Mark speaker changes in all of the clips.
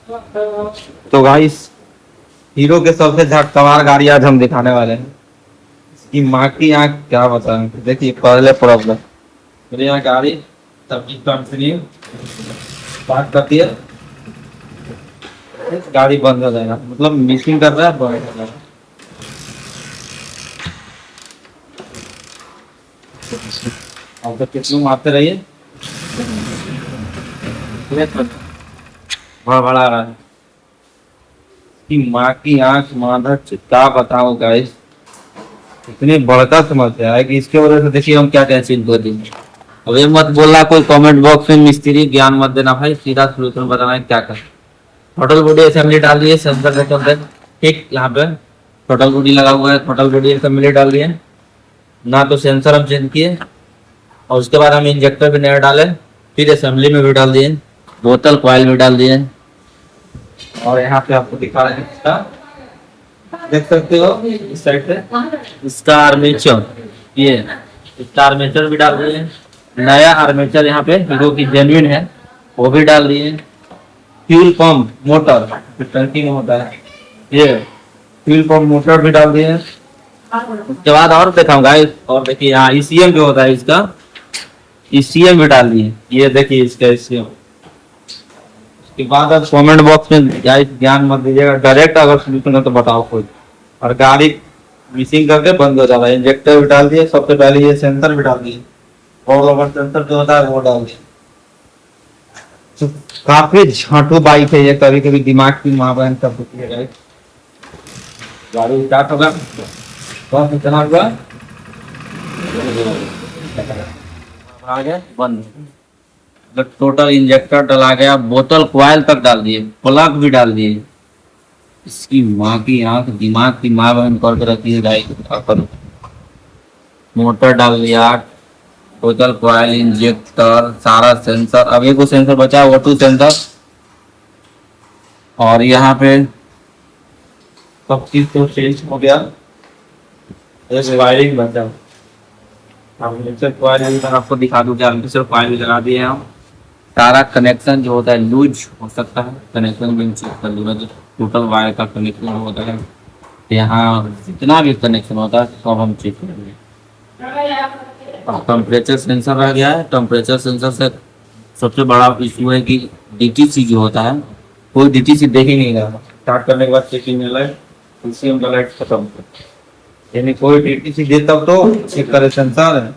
Speaker 1: तो guys, hero के सबसे झटकवार गाड़ी आज हम दिखाने वाले हैं। इसकी माँ की आँख क्या बताएं। देखिए पहले प्रॉब्लम, मेरे यहाँ गाड़ी तभी कंटिन्यू स्टार्ट करती है, गाड़ी बंद हो जाएगा, मतलब मिसिंग कर रहा है, बंद हो जाएगा। अब तो कितनू मारते रहिए, बड़ा रहा है कि माँ की आंख माधर क्या बताओ गाइस, इतनी बड़का समस्या है कि इसके वजह से देखिए हम क्या क्या चीज बोली। अब ये मत बोलना कोई कमेंट बॉक्स में मिस्त्री ज्ञान मत देना भाई, सीधा सोल्यूशन बताना है क्या कर। टोटल बॉडी असेंबली डाल दिए, सेंसर के चलते ठीक यहाँ पे टोटल बॉडी लगा हुआ है, टोटल बॉडी असेंबली डाल दिए ना, तो सेंसर हम चेंज किए और उसके बाद हम इंजेक्टर भी नया डाले, फिर असेंबली में भी डाल दिए, बोतल कॉइल भी डाल दिए। और यहाँ पे आपको दिखा रहे हैं इसका, देख सकते हो इस साइड से इसका आर्मेचर, ये इसका आर्मेचर भी डाल दिए, नया आर्मेचर यहाँ पे हीरो की जेन्युइन है वो भी डाल दिए। फ्यूल पंप मोटर टंकी में होता है, ये फ्यूल पंप मोटर भी डाल दिए। उसके बाद और दिखाऊंगा, और देखिए यहाँ ईसीएम जो होता है इसका, ईसीएम भी डाल दिए, ये देखिए इसका ईसीएम। उसके बाद अब कमेंट बॉक्स में ज्ञान मत दीजिएगा, डायरेक्ट अगर सोल्यूशन है तो बताओ कोई। और गाड़ी मिसिंग करके बंद हो जाता है, इंजेक्टर भी डाल दिए, सबसे पहले ये सेंसर भी डाल दिए, रोल ओवर सेंसर जो होता है वो डाल दिए। तो काफी झांटू बाइक है ये, कभी कभी दिमाग की माँ बहन सब होती है। गाड़ी स्टार्ट होगा, बस इतना हुआ, आ गया बंद, टोटल इंजेक्टर डला गया, बोतल कॉइल तक डाल दिए, प्लग भी डाल दिए। इसकी माँ की आंख दिमाग की माँ बहन करके रखी है गाड़ी। मोटर डाल दिया, बोतल कॉइल, इंजेक्टर, सारा सेंसर, अब एक सेंसर बचा है O2 सेंसर, और यहाँ पे सब चीज तो चेंज हो गया, वायरिंग बचा। आपको दिखा दूं, कॉइल भी लगा दिए हम, सारा कनेक्शन जो होता है लूज हो सकता है, कनेक्शन भी चेक कर लूंगा, जो टोटल वायर का कनेक्शन होता है यहाँ जितना भी कनेक्शन होता है सब हम चेक करेंगे। टेम्परेचर सेंसर रह गया है, टेम्परेचर सेंसर से सबसे बड़ा इशू है कि डीटीसी जो होता है, कोई डीटीसी देख ही नहीं रहा, स्टार्ट करने के बाद चेकिंग में लाइट, ईसीएम का लाइट खत्म, यानी कोई डीटीसी दे तब तो चेक करे सेंसर है।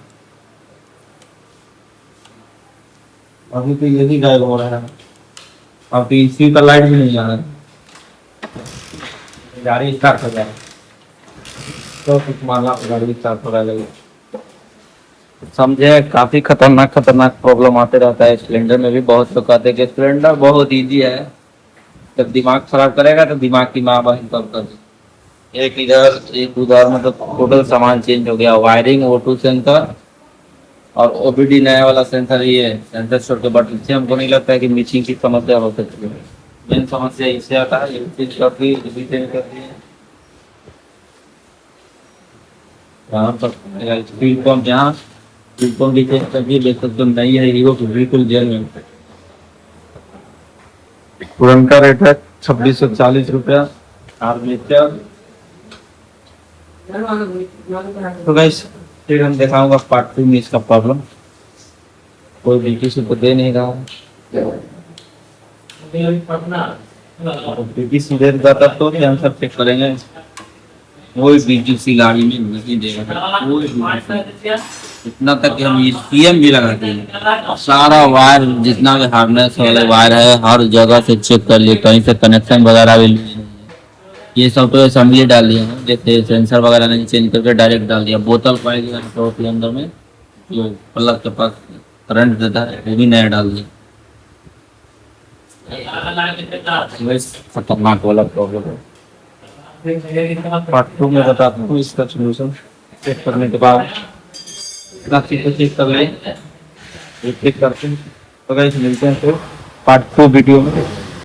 Speaker 1: अभी तो यही गायब हो रहा है, अब तो इसी का लाइट भी नहीं आ रहा है, गाड़ी स्टार्ट हो जाए तो कुछ मानना, गाड़ी स्टार्ट हो जाएगी। समझे, काफी खतरनाक प्रॉब्लम आते रहता है सिलेंडर में भी। बहुत लोग कहते हैं कि सिलेंडर बहुत इजी है, जब दिमाग खराब करेगा तो दिमाग की माँ बहन कब कर, एक इधर एक उधर, मतलब टोटल सामान चेंज हो गया। वायरिंग, O2 सेंसर और ओबीडी नया वाला सेंसर, ये सेंसर छोड़ के, बट इससे हमको नहीं लगता है कि मिसिंग की समस्या हो सकती है। मेन समस्या इससे आता है, ये चीज काफी चेंज करती है। यहाँ पर फ्यूल पंप, जहाँ फ्यूल पंप भी चेंज कर दिए, देख सकते हो नहीं है हीरो की, बिल्कुल जेल में। पुरनका रेट है 2640 रुपया आर्मेचर। तो गाइस फिर हम दिखाऊंगा पार्ट 2 में इसका प्रॉब्लम, कोई भी किसी को दे नहीं रहा, बीटीसी दे देता तो सेंसर चेक करेंगे, कोई बीटीसी गाड़ी में नहीं देगा, कोई इतना तक कि हम ईसीएम भी लगाते हैं, सारा वायर जितना भी हार्नेस वाले वायर है हर जगह से चेक कर लिए, कहीं से कनेक्शन वगैरह भी लिए, ये सब तो असेंबली डाल दिया है, जैसे सेंसर वगैरह नहीं चेंज करके डायरेक्ट डाल दिया। बोतल कॉइल के अंदर में जो प्लग के पास करंट देता है वो भी नया डाल दिया। खतरनाक वाला प्रॉब्लम है, पार्ट 2 में बताता हूँ इसका सोल्यूशन। चेक करने के बाद चेक कर लें, चेक करते हैं, तो गाइस मिलते हैं फिर पार्ट 2 वीडियो में।